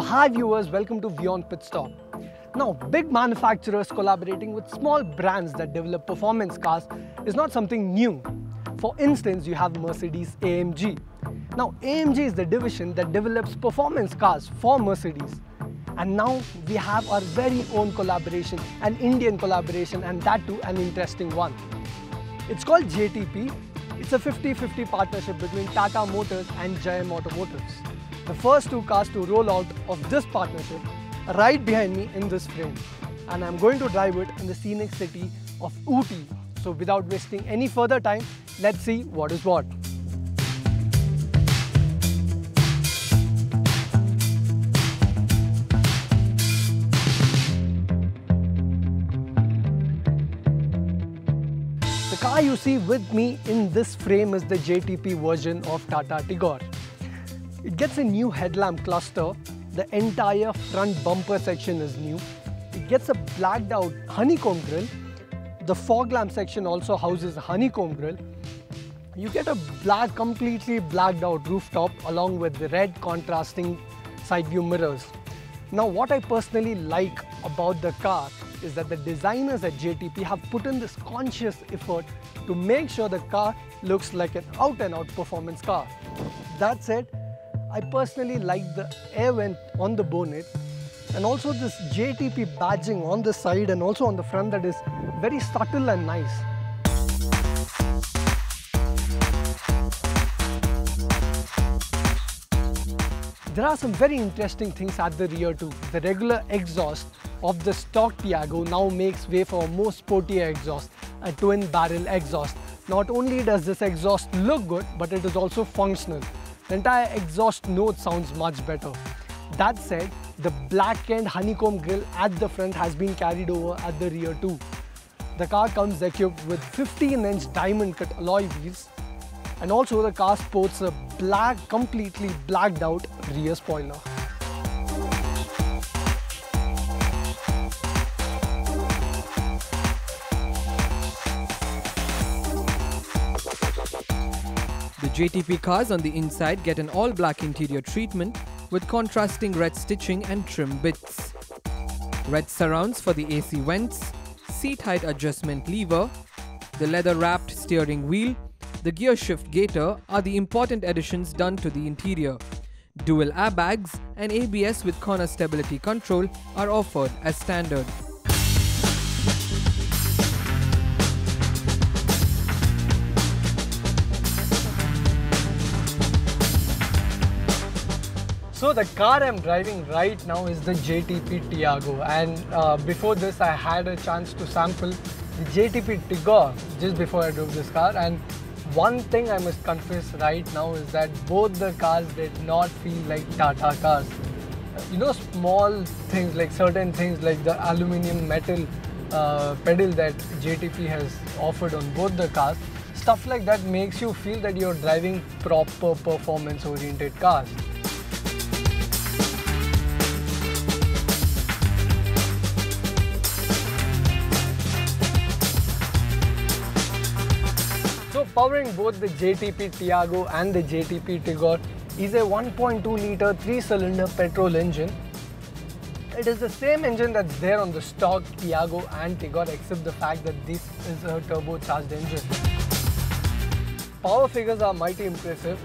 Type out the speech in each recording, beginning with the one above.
Hi viewers, welcome to WION Pitstop. Now, big manufacturers collaborating with small brands that develop performance cars is not something new. For instance, you have Mercedes AMG. Now, AMG is the division that develops performance cars for Mercedes. And now we have our very own collaboration, an Indian collaboration, and that too an interesting one. It's called JTP. It's a 50-50 partnership between Tata Motors and Jayem Automotives. The first two cars to roll out of this partnership are right behind me in this frame. And I'm going to drive it in the scenic city of Ooty. So without wasting any further time, let's see what is what. The car you see with me in this frame is the JTP version of Tata Tigor. It gets a new headlamp cluster. The entire front bumper section is new. It gets a blacked out honeycomb grille. The fog lamp section also houses a honeycomb grille. You get a completely blacked out rooftop along with the red contrasting side view mirrors. Now, what I personally like about the car is that the designers at JTP have put in this conscious effort to make sure the car looks like an out-and-out performance car. That said, I personally like the air vent on the bonnet and also this JTP badging on the side and also on the front that is very subtle and nice. There are some very interesting things at the rear too. The regular exhaust of the stock Tiago now makes way for a more sportier exhaust, a twin barrel exhaust. Not only does this exhaust look good, but it is also functional. The entire exhaust note sounds much better. That said, the black-end honeycomb grille at the front has been carried over at the rear too. The car comes equipped with 15-inch diamond cut alloy wheels, and also the car sports a completely blacked out rear spoiler. The JTP cars on the inside get an all-black interior treatment with contrasting red stitching and trim bits. Red surrounds for the AC vents, seat height adjustment lever, the leather-wrapped steering wheel, the gear shift gaiter are the important additions done to the interior. Dual airbags and ABS with corner stability control are offered as standard. So the car I'm driving right now is the JTP Tiago, and before this I had a chance to sample the JTP Tigor just before I drove this car, and one thing I must confess right now is that both the cars did not feel like Tata cars. You know, small things like certain things like the aluminium metal pedal that JTP has offered on both the cars, stuff like that makes you feel that you're driving proper performance oriented cars. So powering both the JTP Tiago and the JTP Tigor is a 1.2 litre 3-cylinder petrol engine. It is the same engine that's there on the stock Tiago and Tigor, except the fact that this is a turbocharged engine. Power figures are mighty impressive.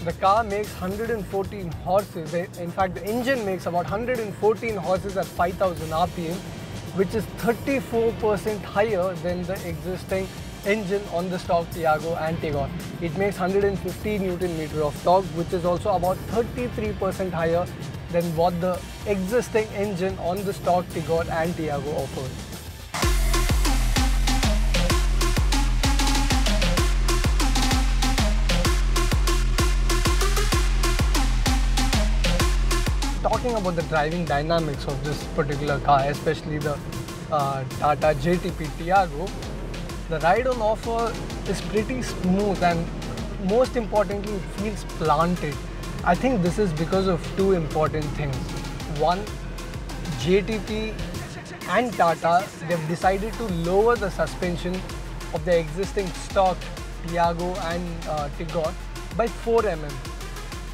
The car makes 114 horses. In fact, the engine makes about 114 horses at 5000 RPM, which is 34% higher than the existing engine on the stock Tiago and Tigor. It makes 150 Nm of torque, which is also about 33% higher than what the existing engine on the stock Tigor and Tiago offers. Talking about the driving dynamics of this particular car, especially the Tata JTP Tiago, the ride on offer is pretty smooth and most importantly it feels planted. I think this is because of two important things. One, JTP and Tata, they've decided to lower the suspension of the existing stock Tiago and Tigor by 4 mm.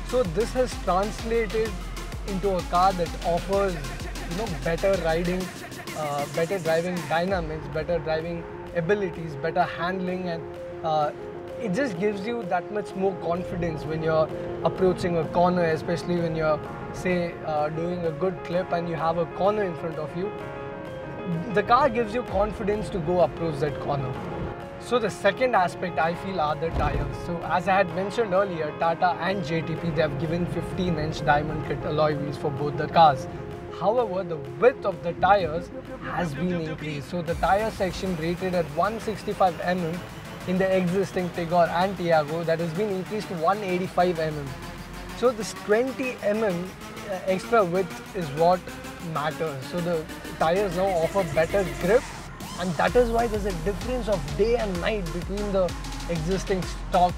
So this has translated into a car that offers, better riding, better driving dynamics, better driving abilities, better handling, and it just gives you that much more confidence when you're approaching a corner, especially when you're, say, doing a good clip and you have a corner in front of you. The car gives you confidence to go approach that corner. So the second aspect I feel are the tires. So as I had mentioned earlier, Tata and JTP, they have given 15-inch diamond cut alloy wheels for both the cars. However, the width of the tires has been increased. So the tire section rated at 165 mm in the existing Tigor and Tiago, that has been increased to 185 mm. So this 20 mm extra width is what matters. So the tires now offer better grip, and that is why there's a difference of day and night between the existing stock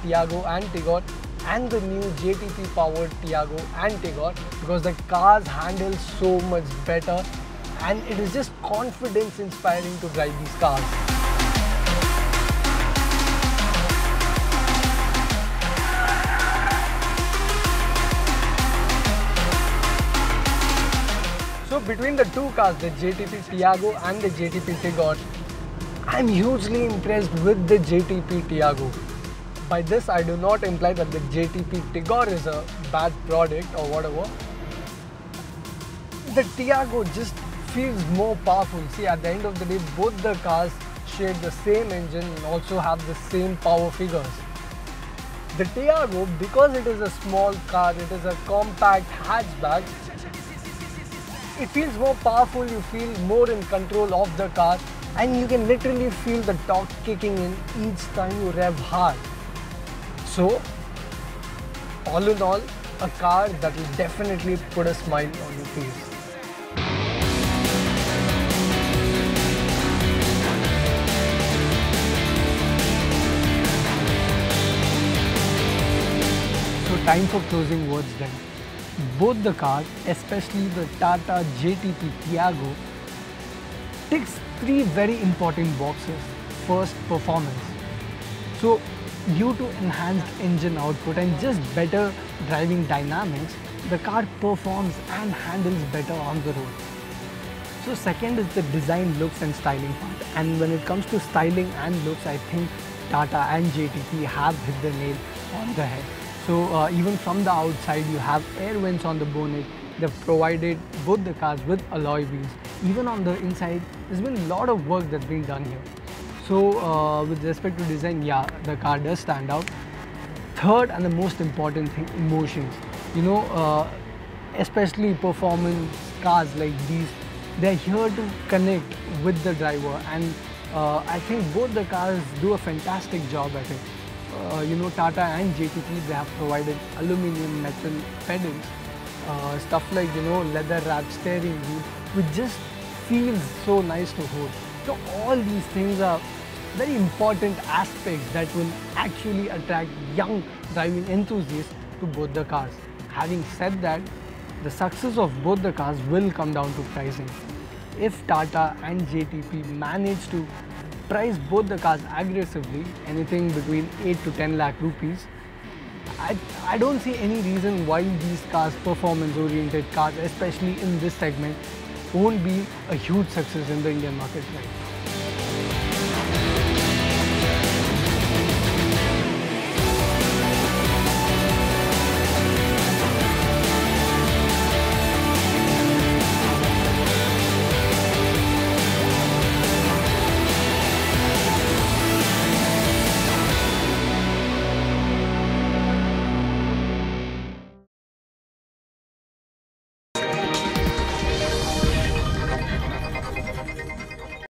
Tiago and Tigor and the new JTP powered Tiago and Tigor, because the cars handle so much better and it is just confidence inspiring to drive these cars. So between the two cars, the JTP Tiago and the JTP Tigor, I'm hugely impressed with the JTP Tiago. By this, I do not imply that the JTP Tigor is a bad product or whatever. The Tiago just feels more powerful. See, at the end of the day, both the cars share the same engine and also have the same power figures. The Tiago, because it is a small car, it is a compact hatchback, it feels more powerful, you feel more in control of the car, and you can literally feel the torque kicking in each time you rev hard. So, all in all, a car that will definitely put a smile on your face. So time for closing words then. Both the cars, especially the Tata JTP Tiago, ticks three very important boxes. First, performance. So due to enhanced engine output and just better driving dynamics, the car performs and handles better on the road. So second is the design, looks and styling part. And when it comes to styling and looks, I think Tata and JTP have hit the nail on the head. So even from the outside, you have air vents on the bonnet. They've provided both the cars with alloy wheels. Even on the inside, there's been a lot of work that's been done here. So with respect to design, yeah, the car does stand out. Third and the most important thing, emotions. Especially performance cars like these, they're here to connect with the driver, and I think both the cars do a fantastic job at it. Tata and JTP, they have provided aluminium metal pedals, stuff like leather wrapped steering wheel, which just feels so nice to hold. So all these things are very important aspects that will actually attract young driving enthusiasts to both the cars. Having said that, the success of both the cars will come down to pricing. If Tata and JTP manage to price both the cars aggressively, anything between 8 to 10 lakh rupees, I don't see any reason why these cars, performance-oriented cars, especially in this segment, won't be a huge success in the Indian market right now.